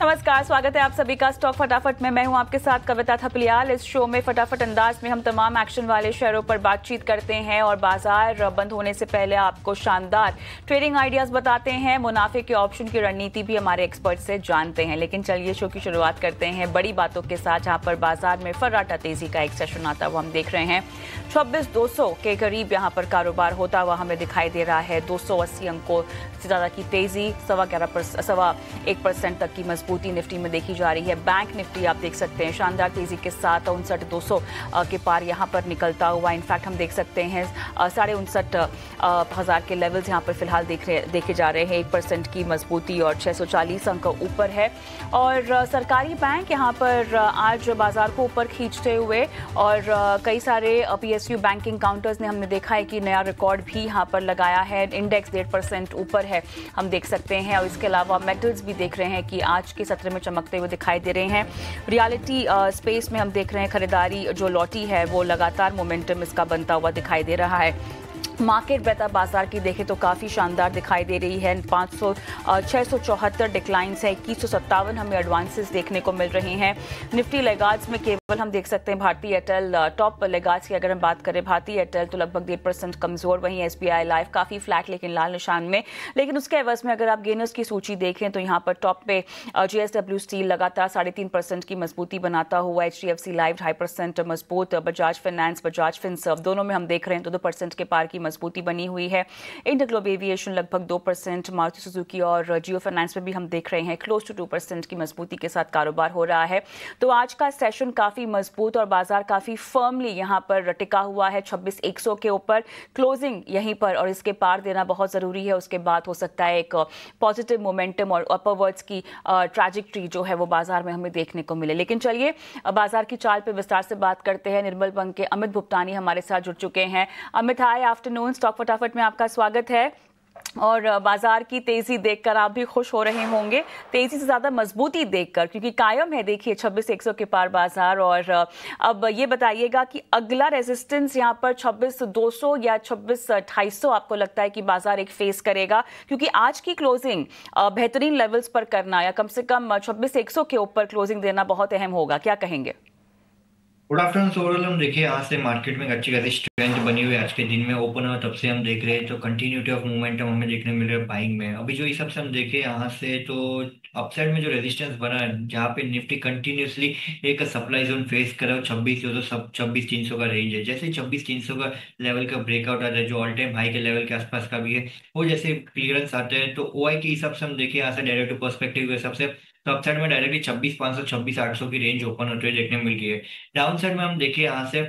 नमस्कार, स्वागत है आप सभी का स्टॉक फटाफट में। मैं हूं आपके साथ कविता थपलियाल। इस शो में फटाफट अंदाज में हम तमाम एक्शन वाले शेयरों पर बातचीत करते हैं और बाजार बंद होने से पहले आपको शानदार ट्रेडिंग आइडियाज बताते हैं। मुनाफे के ऑप्शन की रणनीति भी हमारे एक्सपर्ट से जानते हैं। लेकिन चलिए शो की शुरुआत करते हैं बड़ी बातों के साथ, जहां पर बाजार में फर्राटा तेजी का एक सेशन आता हुआ हम देख रहे हैं। 26,200 के करीब यहां पर कारोबार होता हुआ हमें दिखाई दे रहा है। 280 अंकों से ज्यादा की तेजी, 1.25% तक की मजबूती निफ्टी में देखी जा रही है। बैंक निफ्टी आप देख सकते हैं शानदार तेजी के साथ 59,200 के पार यहां पर निकलता हुआ। इनफैक्ट हम देख सकते हैं 59,500 के लेवल्स यहां पर फिलहाल देखे जा रहे हैं। 1% की मजबूती और 640 अंक ऊपर है। और सरकारी बैंक यहां पर आज बाजार को ऊपर खींचते हुए और कई सारे PSU बैंकिंग काउंटर्स ने हमने देखा है कि नया रिकॉर्ड भी यहां पर लगाया है। इंडेक्स 1.5% ऊपर है हम देख सकते हैं। और इसके अलावा मेटल्स भी देख रहे हैं कि आज के सत्र में चमकते हुए दिखाई दे रहे हैं। रियलिटी स्पेस में हम देख रहे हैं खरीदारी जो लौटी है वो लगातार मोमेंटम इसका बनता हुआ दिखाई दे रहा है। मार्केट बेहतर बाजार की देखें तो काफ़ी शानदार दिखाई दे रही है। 674 डिक्लाइंस है, 2157 हमें एडवांसेस देखने को मिल रहे हैं। निफ्टी लेगार्ड्स में केवल हम देख सकते हैं भारतीय एयरटेल टॉप लेगार्ड्स की अगर हम बात करें, भारतीय एयरटेल तो लगभग 1.5% कमजोर, वहीं SBI लाइफ काफ़ी फ्लैट लेकिन लाल निशान में। लेकिन उसके एवज में अगर आप गेनर्स की सूची देखें तो यहाँ पर टॉप पे JSW स्टील लगातार 3.5% की मजबूती बनाता हुआ। HDFC लाइफ 2.5% मजबूत। बजाज फाइनेंस, बजाज फिनसर्व दोनों में हम देख रहे हैं 2% के पार की मजबूती बनी हुई है। इंडिया ग्लोब एविएशन लगभग 2%, मारुति सुजुकी और जियो फाइनेंस में भी हम देख रहे हैं क्लोज टू 2% की मजबूती के साथ कारोबार हो रहा है। तो आज का सेशन काफी मजबूत और बाजार काफी फर्मली यहां पर टिका हुआ है 26,100 के ऊपर। क्लोजिंग यहीं पर और इसके पार देना बहुत जरूरी है। उसके बाद हो सकता है एक पॉजिटिव मोमेंटम और अपवर्ड्स की ट्रैजेक्टरी जो है वो बाजार में हमें देखने को मिले। लेकिन चलिए बाजार की चाल पे विस्तार से बात करते हैं। निर्मल बैंक के अमित भुप्तानी हमारे साथ जुड़ चुके हैं। अमित, हाय आफ्टरनून, स्टॉक फटाफट में आपका स्वागत है। और बाजार की तेजी देखकर आप भी खुश हो रहे होंगे, तेजी से ज्यादा मजबूती देखकर, क्योंकि कायम है देखिए 26,100 के पार बाजार। और अब ये बताइएगा कि अगला रेजिस्टेंस यहाँ पर 26,200 या 26,250 आपको लगता है कि बाजार एक फेस करेगा? क्योंकि आज की क्लोजिंग बेहतरीन लेवल्स पर करना या कम से कम 26,100 के ऊपर क्लोजिंग देना बहुत अहम होगा, क्या कहेंगे? गुड आफ्टरनून सोरल। हम देखिए आज से मार्केट में अच्छी खासी स्ट्रेंथ बनी हुई है। आज के दिन में ओपन हुआ तब से हम देख रहे हैं तो कंटिन्यूटी ऑफ मोमेंटम हमें देखने मिल रहा है बाइंग में। अभी जो हिसाब से हम देखें यहाँ से तो अपसाइड में जो रेजिस्टेंस बना है जहाँ पे निफ्टी कंटिन्यूसली एक सप्लाई जोन फेस कर रहा है 26 जो तो सब 26,300 का रेंज है। जैसे 26,300 का लेवल का ब्रेकआउट आता है जो ऑल टाइम हाई के लेवल के आसपास का भी है, वो जैसे क्लियरेंस आते हैं तो OI के हिसाब से हम देखें यहाँ से डायरेक्ट पर्सपेक्टिव के हिसाब से तो अपसाइड में डायरेक्टली 26,500 26,800 की रेंज ओपन होते हुए देखने मिल गई है। डाउन साइड में हम देखिए यहाँ से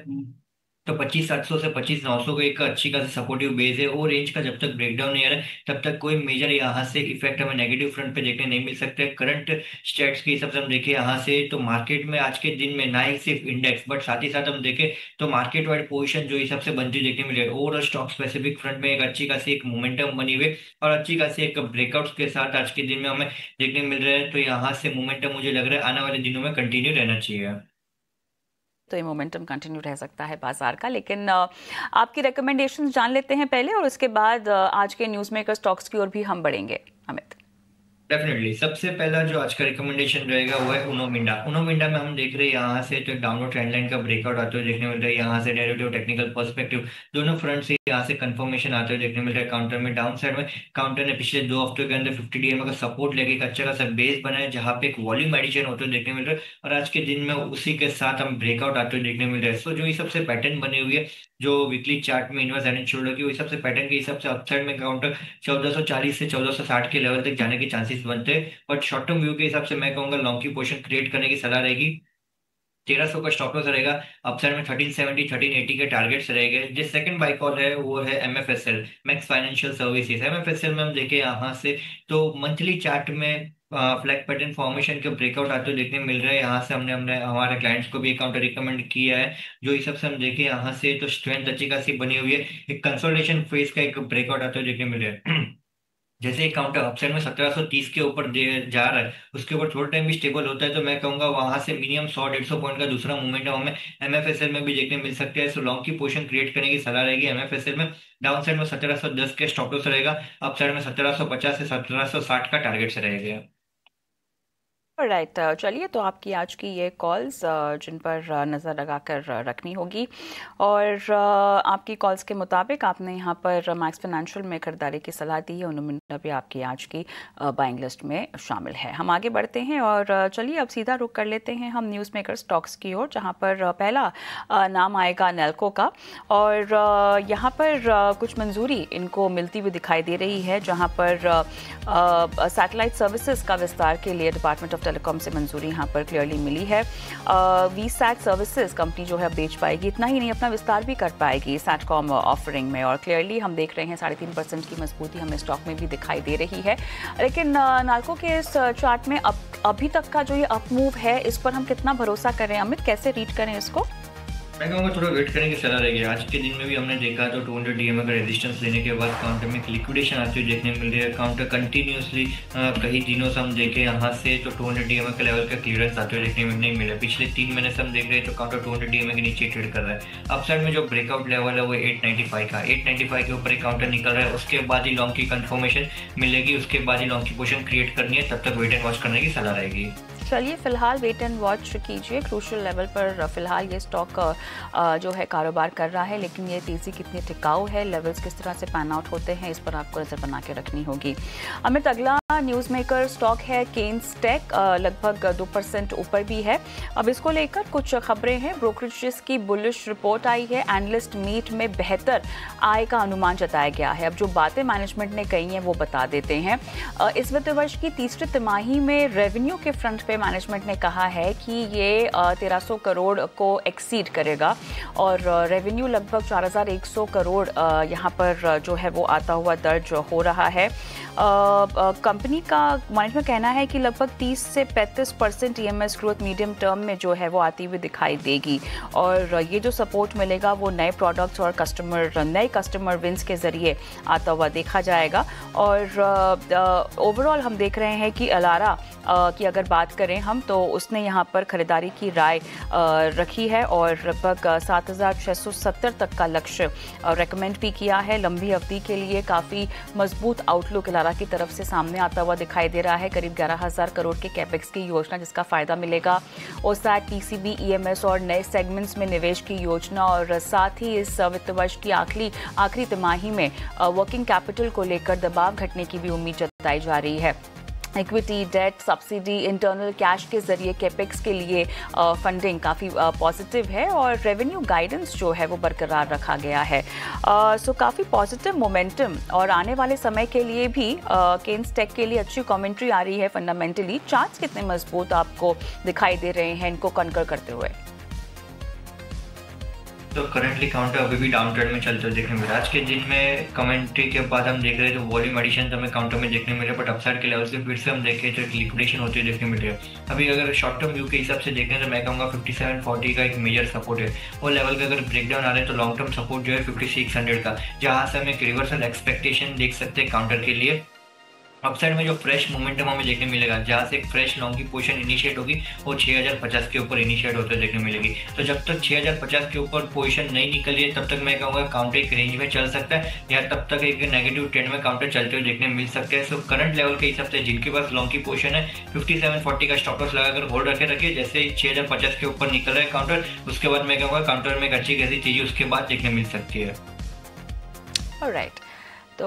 तो 25,700 से 25,900 का एक अच्छी खासी सपोर्टिव बेस है। वो रेंज का जब तक ब्रेकडाउन नहीं आ रहा है तब तक कोई मेजर यहाँ से इफेक्ट हमें नेगेटिव फ्रंट पे देखने नहीं मिल सकते। करंट स्टेट्स के हिसाब से हम देखें यहाँ से तो मार्केट में आज के दिन में ना ही सिर्फ इंडेक्स बट साथ ही साथ हम देखें तो मार्केट वाइड पोजीशन जो हिसाब से बनती देखने मिले ओवरऑल स्टॉक स्पेसिफिक फ्रंट में एक अच्छी खासी एक मोमेंटम बनी हुई और अच्छी खासी एक ब्रेकआउट के साथ आज के दिन में हमें देखने मिल रहा है। तो यहाँ से मोमेंटम मुझे लग रहा है आने वाले दिनों में कंटिन्यू रहना चाहिए। तो ये मोमेंटम कंटिन्यू रह सकता है बाजार का। लेकिन आपकी रिकमेंडेशंस जान लेते हैं पहले और उसके बाद आज के न्यूज़ मेकर स्टॉक्स की ओर भी हम बढ़ेंगे। अमित, डेफिनेटली सबसे पहला जो आज का रिकमेंडेशन रहेगा वो है उनो मिंडा। उनो मिंडा में हम देख रहे हैं यहाँ से तो डाउनवर्ड ट्रेंड लाइन का ब्रेकआउट आते हुए देखने मिल रहा है। यहाँ से डेरिवेटिव टेक्निकल पर्सपेक्टिव दोनों फ्रंट से यहाँ से कंफर्मेशन आते हुए देखने मिल रहा है। काउंटर में डाउन साइड में काउंटर ने पिछले 2 हफ्तों के अंदर 50 DMA का सपोर्ट लेके एक अच्छा खासा बेस बनाया जहाँ पे एक वॉल्यूम एडिशन होते हुए देखने मिल रहा है और आज के दिन में उसी के साथ हम ब्रेकआउट आते हुए देखने मिल रहा है। सो जो ये सबसे पैटर्न बनी हुई है जो वीकली चार्ट में इनवर्स एंड शोल्डर की वही सबसे पैटर्न के हिसाब से अपसाइड में काउंटर 1440 से 1460 के लेवल तक जाने के चांसेस बनते हैं। बट शॉर्ट टर्म व्यू के हिसाब से मैं कहूंगा लॉन्ग की पोजीशन क्रिएट करने की सलाह रहेगी। 1300 का स्टॉप लॉस रहेगा। अपसाइड में 1370 1380 के टारगेट्स रहेंगे। जिस सेकंड बाय कॉल है वो है MFSL max financial services. MFSL में हम देखें यहाँ से तो मंथली चार्ट में फ्लैग पैटर्न फॉर्मेशन के ब्रेकआउट आते हुए देखने मिल रहा है। यहाँ से हमने हमने हमारे क्लाइंट्स को भी अकाउंट रिकमेंड किया है। जो हिसाब से हम देखें यहाँ से तो स्ट्रेंथ अच्छी खासी बनी हुई है। एक कंसोलिडेशन फेज का एक ब्रेकआउट आते हुए देखने मिल रहा है। जैसे एक काउंटर अपसाइड में 1730 के ऊपर जा रहा है उसके ऊपर थोड़ा टाइम भी स्टेबल होता है तो मैं कहूंगा वहां से मिनिमम 100-150 पॉइंट का दूसरा मूवमेंट हमें MFSL में भी देखने मिल सकते हैं। सो लॉन्ग की पोजीशन क्रिएट करने की सलाह रहेगी MFSL में। डाउन साइड में 1710 के स्टॉप लॉस रहेगा। अप साइड में 1750 से 1760 का टारगेट रहेगा। राइट, चलिए तो आपकी आज की ये कॉल्स जिन पर नज़र लगा कर रखनी होगी, और आपकी कॉल्स के मुताबिक आपने यहाँ पर मैक्स फाइनेंशियल में खरीदारी की सलाह दी है। उन्होंने भी आपकी आज की बाइंग लिस्ट में शामिल है। हम आगे बढ़ते हैं और चलिए अब सीधा रुख कर लेते हैं हम न्यूज़ मेकर स्टॉक्स की ओर, जहाँ पर पहला नाम आएगा नेल्को का। और यहाँ पर कुछ मंजूरी इनको मिलती हुई दिखाई दे रही है, जहाँ पर सैटेलाइट सर्विसेज का विस्तार के लिए डिपार्टमेंट ऑफ टेलीकॉम से मंजूरी यहाँ पर क्लियरली मिली है। वीसैट सर्विसेज कंपनी जो है बेच पाएगी, इतना ही नहीं अपना विस्तार भी कर पाएगी सैटकॉम ऑफरिंग में, और क्लियरली हम देख रहे हैं 3.5% की मजबूती हमें स्टॉक में भी दिखाई दे रही है। लेकिन नाल्को के इस चार्ट में अभी तक का जो ये अप मूव है, इस पर हम कितना भरोसा करें? अमित, कैसे रीड करें इसको? मैं कहूँगा थोड़ा वेट करने की सलाह रहेगी। आज के दिन में भी हमने देखा तो 200 डीएमए का रेजिस्टेंस लेने के बाद काउंटर में लिक्विडेशन आती हुई देखने मिल रही है। काउंटर कंटिन्यूसली कई दिनों से हम देखें यहाँ से तो 200 डीएमए के लेवल का क्लियरेंस आते हुए देखने में नहीं मिला। पिछले 3 महीने से हम देख रहे हैं तो काउंटर 200 डीएमए के नीचे ट्रेड कर रहा है। अपसाइड में जो ब्रेकआउट लेवल है वो 895 का, 895 के ऊपर ही काउंटर निकल रहा है। उसके बाद ही लॉन्ग की कंफर्मेशन मिलेगी, उसके बाद ही लॉन्ग की पोजीशन क्रिएट करनी है। तब तक वेट एंड वॉच करने की सलाह रहेगी। चलिए फिलहाल वेट एंड वॉच कीजिए। क्रूशियल लेवल पर फिलहाल ये स्टॉक जो है कारोबार कर रहा है, लेकिन ये तेज़ी कितनी टिकाऊ है, लेवल्स किस तरह से पैन आउट होते हैं, इस पर आपको नज़र बना के रखनी होगी। अमित, अगला न्यूज़ मेकर स्टॉक है केन्स टेक, लगभग 2% ऊपर भी है। अब इसको लेकर कुछ खबरें हैं। ब्रोकरेजेस की बुलिश रिपोर्ट आई है, एनालिस्ट मीट में बेहतर आय का अनुमान जताया गया है। अब जो बातें मैनेजमेंट ने कही हैं वो बता देते हैं। इस वित्त वर्ष की तीसरी तिमाही में रेवेन्यू के फ्रंट पे मैनेजमेंट ने कहा है कि ये 1300 करोड़ को एक्सीड करेगा, और रेवेन्यू लगभग 4100 करोड़ यहाँ पर जो है वो आता हुआ दर्ज हो रहा है। कंपनी का मैनेजमेंट कहना है कि लगभग 30 से 35% ईएमएस ग्रोथ मीडियम टर्म में जो है वो आती हुई दिखाई देगी, और ये जो सपोर्ट मिलेगा वो नए प्रोडक्ट्स और नए कस्टमर विंस के ज़रिए आता हुआ देखा जाएगा। और ओवरऑल हम देख रहे हैं कि अलारा की अगर बात करें हम, तो उसने यहाँ पर खरीदारी की राय रखी है और लगभग 7670 तक का लक्ष्य रेकमेंड भी किया है। लंबी अवधि के लिए काफ़ी मजबूत आउटलुक अलारा की तरफ से सामने आता हुआ दिखाई दे रहा है। करीब 11,000 करोड़ के कैपेक्स की योजना जिसका फायदा मिलेगा। ओसैट, टीसीबी, ईएमएस और नए सेगमेंट्स में निवेश की योजना, और साथ ही इस वित्त वर्ष की आखिरी तिमाही में वर्किंग कैपिटल को लेकर दबाव घटने की भी उम्मीद जताई जा रही है। Equity, debt, subsidy, internal cash के जरिए कैपेक्स के लिए फंडिंग काफ़ी पॉजिटिव है, और रेवेन्यू गाइडेंस जो है वो बरकरार रखा गया है। सो काफ़ी पॉजिटिव मोमेंटम, और आने वाले समय के लिए भी केन्स टेक के लिए अच्छी कमेंट्री आ रही है। फंडामेंटली चार्ट्स कितने मजबूत आपको दिखाई दे रहे हैं इनको कनकर करते हुए? तो करंटली काउंटर अभी भी डाउन ट्रेंड में चलते हुए देखने मिला। आज के दिन में कमेंट्री के बाद हम देख रहे हैं तो वॉल्यूम एडिशन हमें काउंटर में देखने मिले, बट अपसाइड के लेवल से फिर से हम देखें तो एक लिक्विडेशन होती हुई देखने मिले। अभी अगर शॉर्ट टर्म व्यू के हिसाब से देखें तो मैं कहूँगा 5740 का एक मेजर सपोर्ट है। वो लेवल का अगर ब्रेकडाउन आ रहे हैं तो लॉन्ग टर्म सपोर्ट जो है 5600 का, जहाँ से हमें एक रिवर्सल एक्सपेक्टेशन देख सकते हैं काउंटर के लिए। अपसाइड में जो फ्रेश मोमेंटम हमें देखने मिलेगा, जहाँ से एक फ्रेश लॉन्ग की पोजीशन इनिशिएट होगी वो 6050 के ऊपर इनिशिएट होते देखने मिलेगी। तो जब तक 6050 के ऊपर पोजीशन नहीं निकली है तब तक मैं कहूँगा काउंटर एक रेंज में चल सकता है, या तब तक एक नेगेटिव ट्रेंड में काउंटर चलते हुए देखने मिल सकते हैं। सो करंट लेवल के हिसाब से जिनके पास लॉन्ग की पोजीशन है 5740 का स्टॉप लॉस लगाकर होल्ड रखिए। जैसे 6050 के ऊपर निकल रहा है काउंटर, उसके बाद मैं कहूँगा काउंटर में एक अच्छी खासी चीज़ उसके बाद देखने मिल सकती है। ऑलराइट, तो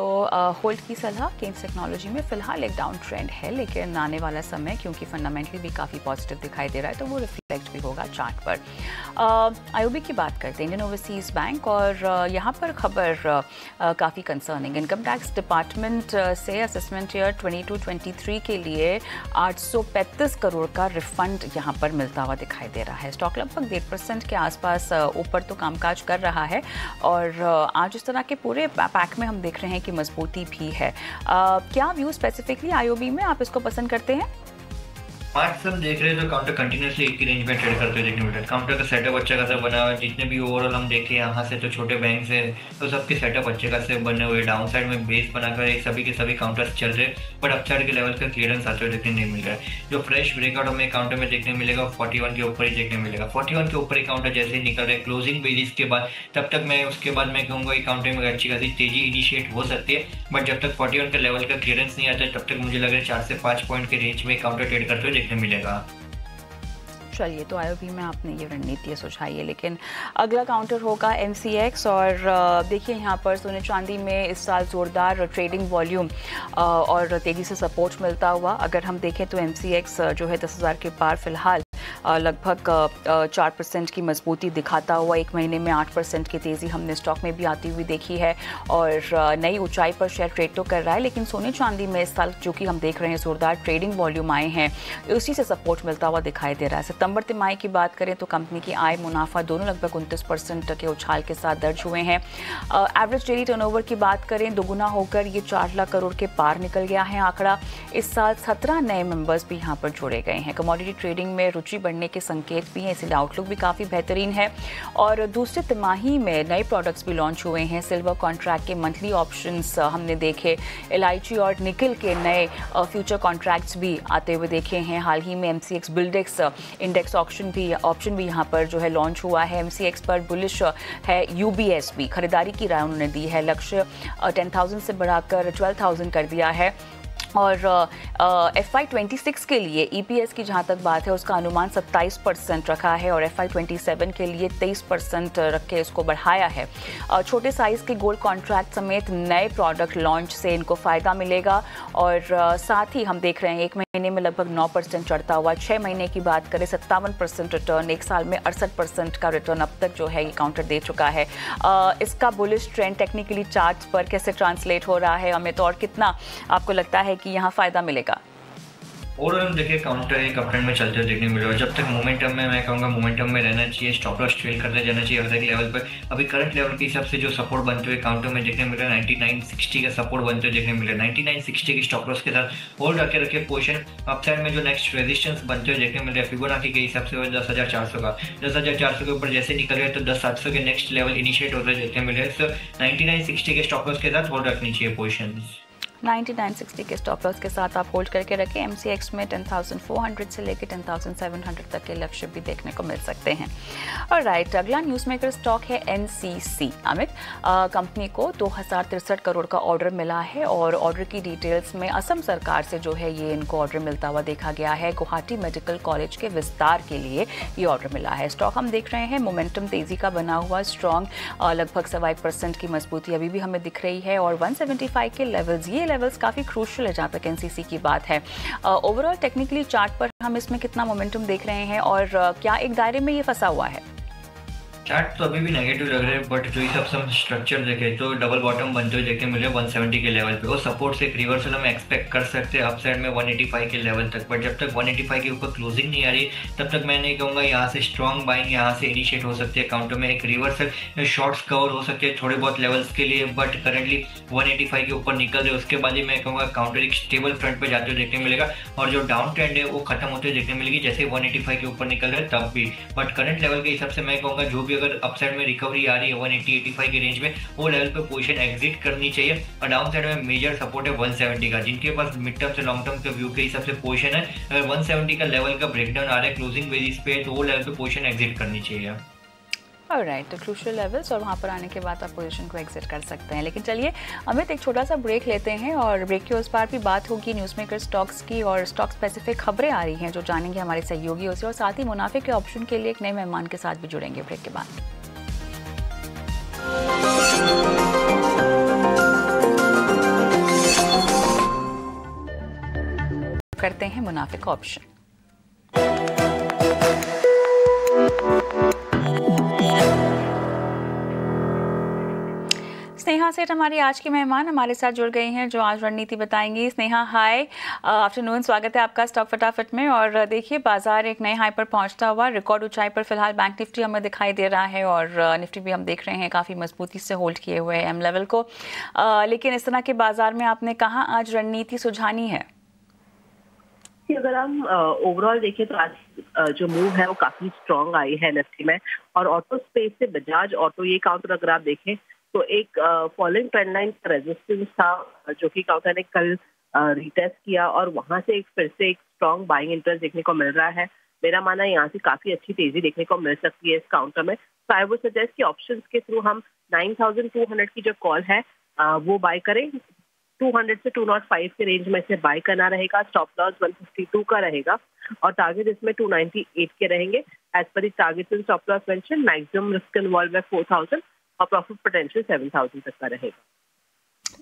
होल्ड की सलाह। केन्स टेक्नोलॉजी में फिलहाल एक डाउन ट्रेंड है, लेकिन आने वाला समय क्योंकि फंडामेंटली भी काफ़ी पॉजिटिव दिखाई दे रहा है तो वो रिफ्लेक्ट भी होगा चार्ट पर। आईओबी की बात करते हैं, इंडियन ओवरसीज़ बैंक, और यहाँ पर खबर काफ़ी कंसर्निंग। इनकम टैक्स डिपार्टमेंट से असेसमेंट ईयर 22-23 के लिए 835 करोड़ का रिफंड यहाँ पर मिलता हुआ दिखाई दे रहा है। स्टॉक लगभग 1.5% के आसपास ऊपर तो कामकाज कर रहा है, और आज इस तरह के पूरे पैक में हम देख रहे हैं की मजबूती भी है। क्या व्यू स्पेसिफिकली आईओबी में आप इसको पसंद करते हैं? आज हम देख रहे हैं तो काउंटर कंटिन्यूसली एक ही रेंज में ट्रेड करते हुए देखने मिलता है। काउंटर का सेटअप अच्छा खासा बना हुआ है। जितने भी ओवरऑल हम देखें यहाँ से तो छोटे बैंक से तो सबके सेटअप अच्छे खासे बने हुए। डाउन साइड में बेस बनाकर सभी के सभी काउंटर्स चल रहे हैं, बट अपसाइड के लेवल का क्लियरेंस आते हुए देखने नहीं मिल रहा है। जो फ्रेश ब्रेकआउट हमें काउंटर में देखने मिलेगा 41 के ऊपर ही देखने मिलेगा। 41 के ऊपर ही काउंटर जैसे ही निकल रहे हैं क्लोजिंग बेसिस के बाद, तब तक मैं उसके बाद मैं कहूँगा काउंटर में अच्छी खासी तेजी इनिशिएट हो सकती है, बट जब तक 41 के लेवल का क्लियरेंस नहीं आता है तब तक मुझे लग रहा है 4 से 5 पॉइंट के रेंज में काउंटर ट्रेड करते हुए देखने मिलेगा। चलिए, तो आईओबी में आपने ये रणनीति सुझाई है, लेकिन अगला काउंटर होगा एमसीएक्स। और देखिए यहाँ पर सोने चांदी में इस साल ज़ोरदार ट्रेडिंग वॉल्यूम और तेज़ी से सपोर्ट मिलता हुआ अगर हम देखें तो एमसीएक्स जो है 10,000 के पार फिलहाल लगभग 4% की मजबूती दिखाता हुआ, एक महीने में 8% की तेज़ी हमने स्टॉक में भी आती हुई देखी है और नई ऊंचाई पर शेयर ट्रेड तो कर रहा है। लेकिन सोने चांदी में इस साल जो कि हम देख रहे हैं ज़ोरदार ट्रेडिंग वॉल्यूम आए हैं, उसी से सपोर्ट मिलता हुआ दिखाई दे रहा है। सितंबर तिमाही की बात करें तो कंपनी की आय मुनाफा दोनों लगभग 29% के उछाल के साथ दर्ज हुए हैं। एवरेज डेली टर्नओवर की बात करें दोगुना होकर ये 4 लाख करोड़ के पार निकल गया है आंकड़ा। इस साल 17 नए मेंबर्स भी यहाँ पर जोड़े गए हैं। कमोडिटी ट्रेडिंग में रुचि बढ़ने के संकेत भी हैं, इसलिए आउटलुक भी काफ़ी बेहतरीन है। और दूसरे तिमाही में नए प्रोडक्ट्स भी लॉन्च हुए हैं। सिल्वर कॉन्ट्रैक्ट के मंथली ऑप्शंस हमने देखे, एलआईची और निकल के नए फ्यूचर कॉन्ट्रैक्ट्स भी आते हुए देखे हैं। हाल ही में एमसीएक्स बिल्डेक्स इंडेक्स ऑप्शन भी यहाँ पर जो है लॉन्च हुआ है। एमसीएक्स पर बुलिश है यूबीएस भी, खरीदारी की राय उन्होंने दी है, लक्ष्य 10,000 से बढ़ाकर 12,000 कर दिया है। और FY26 के लिए EPS की जहाँ तक बात है उसका अनुमान 27% रखा है और FY27 के लिए 23% रख के इसको बढ़ाया है। छोटे साइज़ के गोल्ड कॉन्ट्रैक्ट समेत नए प्रोडक्ट लॉन्च से इनको फ़ायदा मिलेगा। और साथ ही हम देख रहे हैं एक महीने में लगभग 9% चढ़ता हुआ, 6 महीने की बात करें 57% रिटर्न, एक साल में 68% का रिटर्न अब तक जो है ये काउंटर दे चुका है। इसका बुलिश ट्रेंड टेक्निकली चार्ट्स पर कैसे ट्रांसलेट हो रहा है अमित, और कितना आपको लगता है कि यहाँ फायदा मिलेगा? ओवरऑल देखिए काउंटर एक अपट्रेंड में चलते हुए देखने मिल रहा है। जब तक मोमेंटम में, मैं कहूँगा मोमेंटम में रहना चाहिए, स्टॉप लॉस ट्रेल करते जाना चाहिए अलग लेवल पर। अभी करंट लेवल के हिसाब से जो सपोर्ट बनते हुए काउंटर में देखने मिल रहा है 9960 का सपोर्ट बनते हुए देखने मिल रहा है। 9960 की स्टॉप लॉस के साथ होल्ड रखे पोजीशन। अपसाइड में जो नेक्स्ट रेजिस्टेंस बनते हुए देखने मिल रहा है फिबोनाची के हिसाब से 10,400 का, 10,400 के ऊपर जैसे निकल रहे हैं तो 10,700 के नेक्स्ट लेवल इनिशिएट होते हुए देखने मिल रहे हैं। 9960 के स्टॉप लॉस के साथ होल्ड रखनी चाहिए पोजीशन। 9960 के स्टॉप लॉस के साथ आप होल्ड करके रखें। एमसीएक्स में 10,400 से लेकर 10,700 तक के लक्ष्य भी देखने को मिल सकते हैं। और राइट, अगला न्यूज़ मेकर स्टॉक है एनसीसी। अमित, कंपनी को 2,063 करोड़ का ऑर्डर मिला है और ऑर्डर की डिटेल्स में असम सरकार से जो है ये इनको ऑर्डर मिलता हुआ देखा गया है। गुवाहाटी मेडिकल कॉलेज के विस्तार के लिए ये ऑर्डर मिला है। स्टॉक हम देख रहे हैं मोमेंटम तेजी का बना हुआ स्ट्रॉन्ग, लगभग 1.25% की मजबूती अभी भी हमें दिख रही है। और 175 के लेवल्स, ये लेवल्स काफ़ी क्रूशियल है जहाँ तक एनसीसी की बात है। ओवरऑल टेक्निकली चार्ट पर हम इसमें कितना मोमेंटम देख रहे हैं और क्या एक दायरे में ये फंसा हुआ है? चार्ट तो अभी भी नेगेटिव लग रहे हैं, बट जो हिसाब से हम स्ट्रक्चर देखे तो डबल बॉटम बनते हुए देखने मिले 170 के लेवल पे। और सपोर्ट से एक रिवर्सल हम एक्सपेक्ट कर सकते हैं अपसाइड में 185 के लेवल तक। बट जब तक 185 के ऊपर क्लोजिंग नहीं आ रही तब तक मैं नहीं कहूँगा यहाँ से स्ट्रॉन्ग बाइंग यहाँ से इनिशिएट हो सकती है। काउंटर में एक रिवर्सल शॉर्ट्स कवर हो सकते हैं थोड़े बहुत लेवल्स के लिए, बट करंटली 185 के ऊपर निकल रहे उसके बाद ही मैं कहूँगा काउंटर एक स्टेबल फ्रंट पे जाते हुए देखने मिलेगा। और जो डाउन ट्रेंड है वो खत्म होते हुए देखने मिलेगी जैसे 185 के ऊपर निकल रहे तब भी। बट करंट लेवल के हिसाब से मैं कहूँगा जो भी अगर अपसाइड में रिकवरी आ रही है 180-85 के रेंज में, वो लेवल पे पोजीशन एग्जिट करनी चाहिए। और डाउन साइड में मेजर सपोर्ट है 170 का, जिनके पास मिड टर्म से लॉन्ग टर्म के व्यू के हिसाब से पोजीशन है। अगर 170 का लेवल का ब्रेकडाउन आ रहा है क्लोजिंग बेसिस पे तो वो लेवल पे पोजीशन एग्जिट करनी चाहिए। ऑलराइट, तो क्रूशियल लेवल्स और वहाँ पर आने के बाद आप पोजीशन को एग्जिट कर सकते हैं। लेकिन चलिए अमित, एक छोटा सा ब्रेक लेते हैं और ब्रेक के उस पार भी बात होगी न्यूज़ मेकर स्टॉक्स की और स्टॉक स्पेसिफिक खबरें आ रही हैं जो जानेंगे हमारे सहयोगियों से, और साथ ही मुनाफे के ऑप्शन के लिए एक नए मेहमान के साथ भी जुड़ेंगे ब्रेक के बाद। करते हैं मुनाफे का ऑप्शन। स्नेहा सेठ हमारी आज की मेहमान हमारे साथ जुड़ गई हैं जो आज रणनीति बताएंगी। स्नेहा, हाय, आफ्टरनून, स्वागत है आपका स्टॉक फटाफट में। और देखिए बाजार एक नए हाई पर पहुंचता हुआ, रिकॉर्ड ऊंचाई पर फिलहाल बैंक निफ्टी हमें दिखाई दे रहा है और निफ्टी भी हम देख रहे हैं काफ़ी मजबूती से होल्ड किए हुए एम लेवल को। लेकिन इस तरह के बाजार में आपने कहाँ आज रणनीति सुझानी है? अगर हम ओवरऑल देखें तो आज जो मूव है वो काफी स्ट्रांग आई है निफ्टी में। और ऑटो स्पेस से बजाज ऑटो, ये काउंटर अगर आप देखें तो एक फॉलोइंग ट्रेंड लाइन का रेजिस्टेंस था जो कि काउंटर ने कल रिटेस्ट किया और वहां से एक फिर से एक स्ट्रांग बाइंग इंटरेस्ट देखने को मिल रहा है। मेरा मानना है यहाँ से काफी अच्छी तेजी देखने को मिल सकती है इस काउंटर में। तो आई वुड सजेस्ट कि ऑप्शंस के थ्रू हम 9200 की जो कॉल है वो बाय करें। 200 से 205 के रेंज में से बाय करना रहेगा। स्टॉप लॉस 152 का रहेगा और टारगेट इसमें 298 के रहेंगे। As per the target and stop loss mention, maximum risk involve है 4000 और प्रॉफिट पोटेंशियल 7000 तक का रहेगा।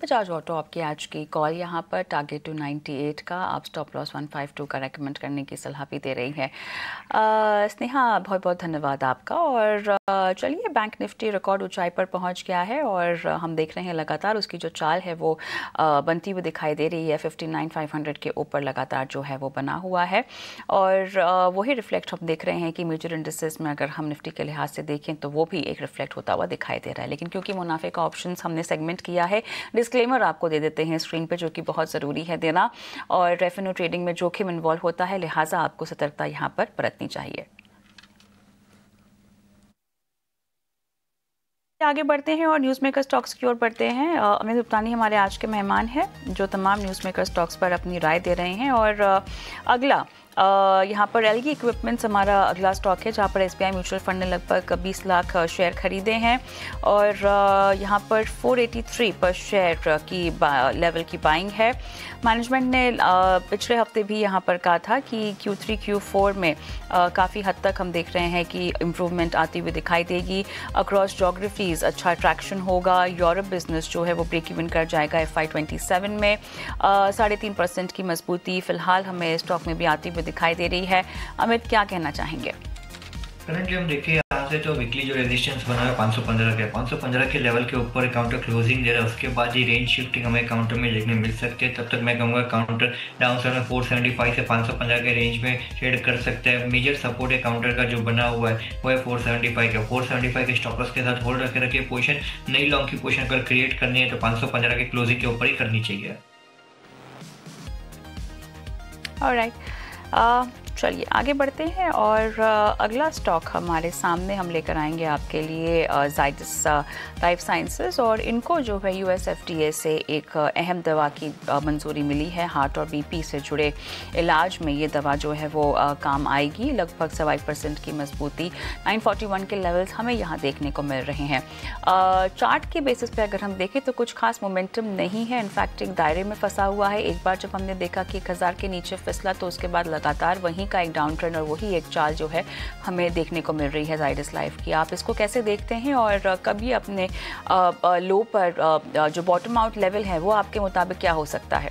बजाज ऑटो आपकी आज की कॉल यहाँ पर टारगेट 298 का, आप स्टॉप लॉस 152 का रेकमेंड करने की सलाह भी दे रही है। स्नेहा, बहुत बहुत धन्यवाद आपका। और चलिए, बैंक निफ्टी रिकॉर्ड ऊंचाई पर पहुंच गया है और हम देख रहे हैं लगातार उसकी जो चाल है वो बनती हुई दिखाई दे रही है। 59,500 के ऊपर लगातार जो है वो बना हुआ है और वही रिफ्लेक्ट हम देख रहे हैं कि मेजर इंडिसेस में अगर हम निफ्टी के लिहाज से देखें तो वो भी एक रिफ्लेक्ट होता हुआ दिखाई दे रहा है। लेकिन क्योंकि मुनाफे का ऑप्शन हमने सेगमेंट किया है, डिस्क्लेमर आपको दे देते हैं स्क्रीन पे, जो कि बहुत ज़रूरी है देना, और रेवेन्यू ट्रेडिंग में जोखिम इन्वॉल्व होता है, लिहाजा आपको सतर्कता यहाँ पर बरतनी चाहिए। आगे बढ़ते हैं और न्यूज़ मेकर स्टॉक्स की ओर बढ़ते हैं। अमित उपतानी हमारे आज के मेहमान हैं जो तमाम न्यूज़ मेकर स्टॉक्स पर अपनी राय दे रहे हैं। और अगला यहाँ पर एलगी इक्विपमेंट्स हमारा अगला स्टॉक है, जहाँ पर एसबीआई म्यूचुअल फंड ने लगभग 20 लाख शेयर खरीदे हैं और यहाँ पर 483 पर शेयर की लेवल की बाइंग है। मैनेजमेंट ने पिछले हफ्ते भी यहाँ पर कहा था कि Q3 Q4 में काफ़ी हद तक हम देख रहे हैं कि इम्प्रूवमेंट आती हुई दिखाई देगी। अक्रॉस जोग्राफीज़ अच्छा ट्रैक्शन होगा। यूरोप बिजनेस जो है वो ब्रेक इवन कर जाएगा FY27 में। 3.5% की मजबूती फिलहाल हमें स्टॉक में भी आती हुई दिखाई दे रही है। अमित, क्या कहना चाहेंगे? करंटली हम देखिए यहाँ से तो वीकली जो रेजिस्टेंस बना है 515 के लेवल के ऊपर काउंटर क्लोजिंग दे रहा है। उसके बाद ही रेंज शिफ्टिंग हमें काउंटर में देखने मिल सकती है। तब तक मैं कहूँगा काउंटर डाउन साइड में 475 से 515 के रेंज में ट्रेड कर सकते हैं। मेजर सपोर्ट है काउंटर का जो बना हुआ है वो है 475 का। 475 के स्टॉप लॉस के साथ होल्ड रखे पोजीशन, नई लॉन्ग की पोजीशन अगर क्रिएट करनी है तो 515 के क्लोजिंग के ऊपर ही करनी चाहिए। ऑलराइट, चलिए आगे बढ़ते हैं और अगला स्टॉक हमारे सामने हम लेकर आएंगे आपके लिए जाइडस लाइफ साइंसेस। और इनको जो है US FDA से एक अहम दवा की मंजूरी मिली है। हार्ट और BP से जुड़े इलाज में ये दवा जो है वो काम आएगी। लगभग 1% की मजबूती, 941 के लेवल्स हमें यहाँ देखने को मिल रहे हैं। चार्ट के बेसिस पे अगर हम देखें तो कुछ खास मोमेंटम नहीं है, इनफैक्ट एक दायरे में फंसा हुआ है। एक बार जब हमने देखा कि 1000 के नीचे फिसला तो उसके बाद लगातार वहीं का एक डाउन ट्रेंड और वही एक चाल जो है हमें देखने को मिल रही है जाइडस लाइफ की। आप इसको कैसे देखते हैं और कभी अपने लो पर जो बॉटम आउट लेवल है वो आपके मुताबिक क्या हो सकता है?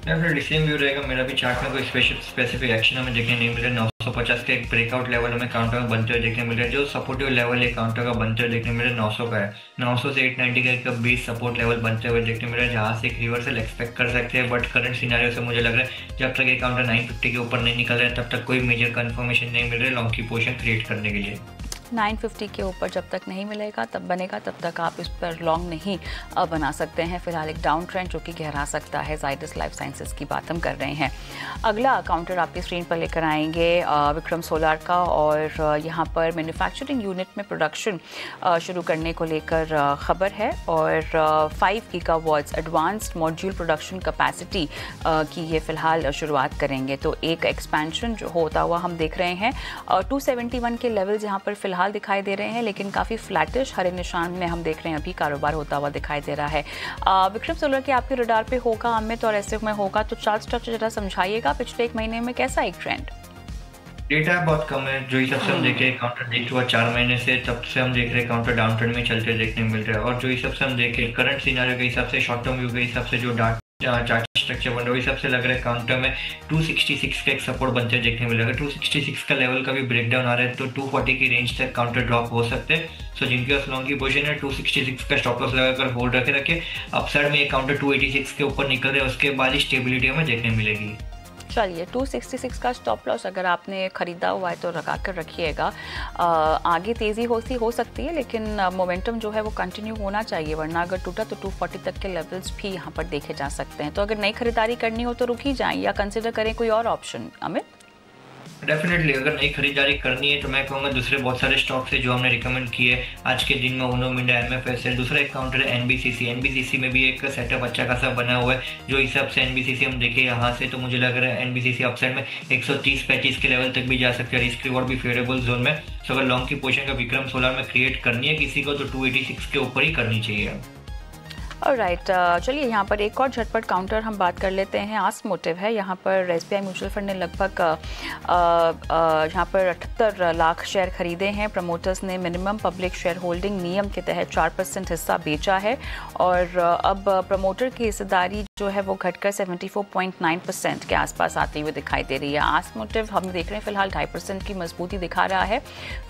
डेफिनेटली सेम व्यू रहेगा मेरा भी। चार्ट में कोई स्पेसिफिक एक्शन हमें देखने नहीं मिल रहा। 950 के एक ब्रेकआउट लेवल हमें काउंटर में बनते हुए देखने मिल रहा है। जो सपोर्टिव लेवल है काउंटर का बनते हुए देखने मिल रहा है 900 का है। 900 से 890 का एक बेस सपोर्ट लेवल बनते हुए देखने मिल रहा है, जहाँ से एक रिवर्सल एक्सपेक्ट कर सकते हैं। बट करंट सिनेरियो से मुझे लग रहा है जब तक ये काउंटर 950 के ऊपर नहीं निकल रहा है तब तक कोई मेजर कंफर्मेशन नहीं मिल रहा है लॉन्ग की पोजीशन क्रिएट करने के लिए। 950 के ऊपर जब तक नहीं मिलेगा तब बनेगा, तब तक आप इस पर लॉन्ग नहीं बना सकते हैं। फिलहाल एक डाउन ट्रेंड जो कि गहरा सकता है। जाइडस लाइफ साइंसेस की बात हम कर रहे हैं। अगला काउंटर आपकी स्क्रीन पर लेकर आएंगे विक्रम सोलार का और यहाँ पर मैन्युफैक्चरिंग यूनिट में प्रोडक्शन शुरू करने को लेकर खबर है और 5 gigawatts advanced module production capacity की ये फिलहाल शुरुआत करेंगे। तो एक एक्सपेंशन जो होता हुआ हम देख रहे हैं। 271 के लेवल यहाँ पर फिलहाल दिखाई दे रहे हैं, लेकिन काफ़ी फ्लैटिश हरे निशान में हम देख रहे हैं अभी कारोबार होता हुआ दिखाई दे रहा है। विक्रम सोलर के आपके रडार पे होगा अमित और ऐसे में होगा तो चार्ट स्ट्रक्चर जरा समझाइएगा पिछले एक महीने में कैसा एक ट्रेंड? डेटा बहुत कम है। जो हिसाब से हम देखे काउंटर देख हुआ 4 महीने से, तब से हम देख रहे हैं काउंटर डाउन ट्रेंड में चलते देखने मिल रहा है। और जो हिसाब से हम देखे करंट सिनेरियो के हिसाब से, शॉर्ट टर्म व्यू के हिसाब से जो चार्ट स्ट्रक्चर बन रहा है हिसाब से लग रहा है काउंटर में 266 का एक सपोर्ट बनते देखने मिलेगा। 266 का लेवल का भी ब्रेकडाउन आ रहा है तो 240 की रेंज तक काउंटर ड्रॉप हो सकते हैं। सो जिनके पास लॉन्ग की पोजीशन है 266 का स्टॉप लॉस लगाकर होल्ड रखे अपसाइड में एक काउंटर 286 के ऊपर निकल रहे हैं, उसके बाद ही स्टेबिलिटी हमें देखने मिलेगी। चलिए 266 का स्टॉप लॉस अगर आपने खरीदा हुआ है तो लगा कर रखिएगा। आगे तेज़ी हो सकती है लेकिन मोमेंटम जो है वो कंटिन्यू होना चाहिए, वरना अगर टूटा तो 240 तक के लेवल्स भी यहाँ पर देखे जा सकते हैं। तो अगर नई खरीदारी करनी हो तो रुक ही जाएं या कंसिडर करें कोई और ऑप्शन। अमित? डेफिनेटली अगर नई खरीदारी करनी है तो मैं कहूँगा दूसरे बहुत सारे स्टॉक्स है जो हमने रिकमेंड किए आज के दिन में। उनो मिंडा, MFSL, दूसरा एक काउंटर है NBCC में भी एक सेटअप अच्छा खासा बना हुआ है। जो हिसाब से NBCC हम देखें यहाँ से तो मुझे लग रहा है NBCC अपसाइड में 130-35 के लेवल तक भी जा सकते हैं। रिस्क रिवॉर्ड भी फेवरेबल जोन में। तो अगर लॉन्ग की पोजीशन का विक्रम सोलार में क्रिएट करनी है किसी को तो 286 के ऊपर ही करनी चाहिए। ऑलराइट, चलिए यहाँ पर एक और झटपट काउंटर हम बात कर लेते हैं। आस्क मोटिव है, यहाँ पर एसबीआई म्यूचुअल फंड ने लगभग यहाँ पर 78 लाख शेयर खरीदे हैं। प्रमोटर्स ने मिनिमम पब्लिक शेयर होल्डिंग नियम के तहत 4% हिस्सा बेचा है और अब प्रमोटर की हिस्सेदारी जो है वो घटकर 74.9% के आसपास आती हुई दिखाई दे रही है। आस्क मोटिव हम देख रहे हैं फिलहाल 2.5% की मजबूती दिखा रहा है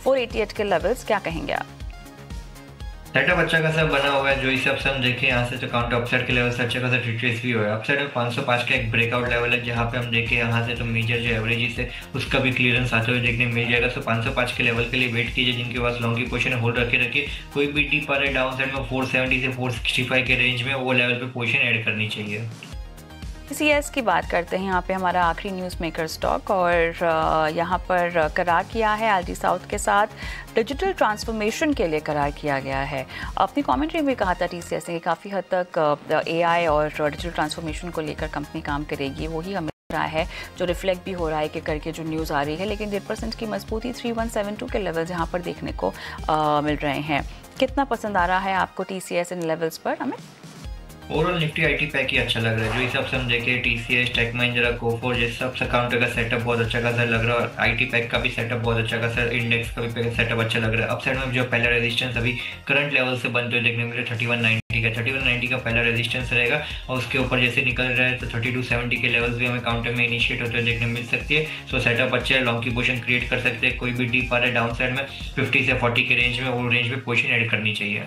488 के लेवल्स। क्या कहेंगे आप? सेटअप अच्छा खासा बना हुआ है। जो हिसाब से हम देखें यहाँ से तो काउंटर अपसाइड के लेवल से अच्छा खासा रिट्रेस भी हुआ है। अपसाइड में 505 का एक ब्रेकआउट लेवल है, जहाँ पे हम देखें यहाँ से तो मेजर जो एवरेजेस है उसका भी क्लियरेंस आते हुए देखने मिल जाएगा। तो 505 के लेवल के लिए वेट कीजिए। जिनके पास लॉन्ग की पोजीशन होल्ड रखिए। कोई भी डीप आ रहा है डाउन साइड में 470 से 465 के रेंज में वो लेवल पे पोजीशन ऐड करनी चाहिए। TCS की बात करते हैं, यहाँ पे हमारा आखिरी न्यूज़ मेकर स्टॉक और यहाँ पर करार किया है एलडी साउथ के साथ डिजिटल ट्रांसफॉर्मेशन के लिए करार किया गया है। अपनी कमेंट्री में कहा था TCS ने काफ़ी हद तक AI और डिजिटल ट्रांसफॉर्मेशन को लेकर कंपनी काम करेगी। वही हमें रहा है जो रिफ्लेक्ट भी हो रहा है कि करके जो न्यूज़ आ रही है। लेकिन 1.5% की मजबूती 3172 के लेवल्स यहाँ पर देखने को मिल रहे हैं। कितना पसंद आ रहा है आपको TCS इन लेवल्स पर? हमें ओवरऑल निफ्टी आईटी पैक ही अच्छा लग रहा है। जो हिसाब से हम देखें TCS, टेक महिंद्रा, कोफोर जैसे सब काउंटर का सेटअप बहुत अच्छा खासा लग रहा है और आईटी पैक का भी सेटअप बहुत अच्छा खासा, इंडेक्स का भी सेटअप अच्छा लग रहा है। अपसाइड में जो पहला रेजिस्टेंस अभी करंट लेवल से बनते हुए देखने मिल रहा है 3190 का। 3190 का पहला रेजिस्टेंस रहेगा और उसके ऊपर जैसे निकल रहा है तो 3270 के लेवल्स भी हमें काउंटर में इनिशिएट होते हुए देखने मिल सकती है। सो सेटअप अच्छा है, लॉन्ग की पोजीशन क्रिएट कर सकते हैं। कोई भी डीप आ रहा है डाउन साइड में 50 से 40 के रेंज में, वो रेंज में पोजीशन ऐड करनी चाहिए।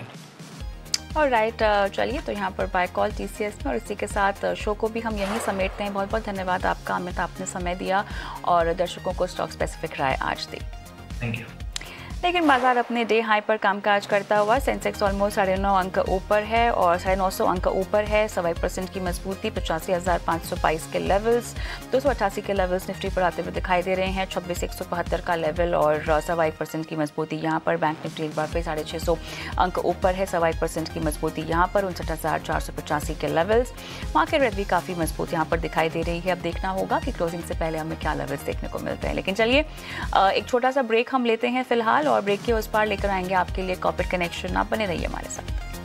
ऑलराइट, चलिए तो यहाँ पर बाय कॉल TCS में और इसी के साथ शो को भी हम यहीं समेटते हैं। बहुत बहुत धन्यवाद आपका अमित, आपने समय दिया और दर्शकों को स्टॉक स्पेसिफिक राय आज दी। Thank you. लेकिन बाजार अपने डे हाई पर कामकाज करता हुआ सेंसेक्स ऑलमोस्ट 9.5 अंक ऊपर है और 950 अंक ऊपर है। 1.25% की मजबूती 85,522 के लेवल्स, 288 के लेवल्स निफ्टी पर आते हुए दिखाई दे रहे हैं। 26,175 का लेवल और 1.25% की मजबूती यहाँ पर। बैंक निफ्टी एक बार फिर 650 अंक ऊपर है। 1.25% की मजबूती यहाँ पर 59,485 के लेवल्स। मार्केट रेट भी काफ़ी मजबूत यहाँ पर दिखाई दे रही है। अब देखना होगा कि क्लोजिंग से पहले हमें क्या लेवल्स देखने को मिलते हैं। लेकिन चलिए एक छोटा सा ब्रेक हम लेते हैं फिलहाल और ब्रेक के उस पार लेकर आएंगे आपके लिए कॉर्पोरेट कनेक्शन। आप बने रहिए हमारे साथ।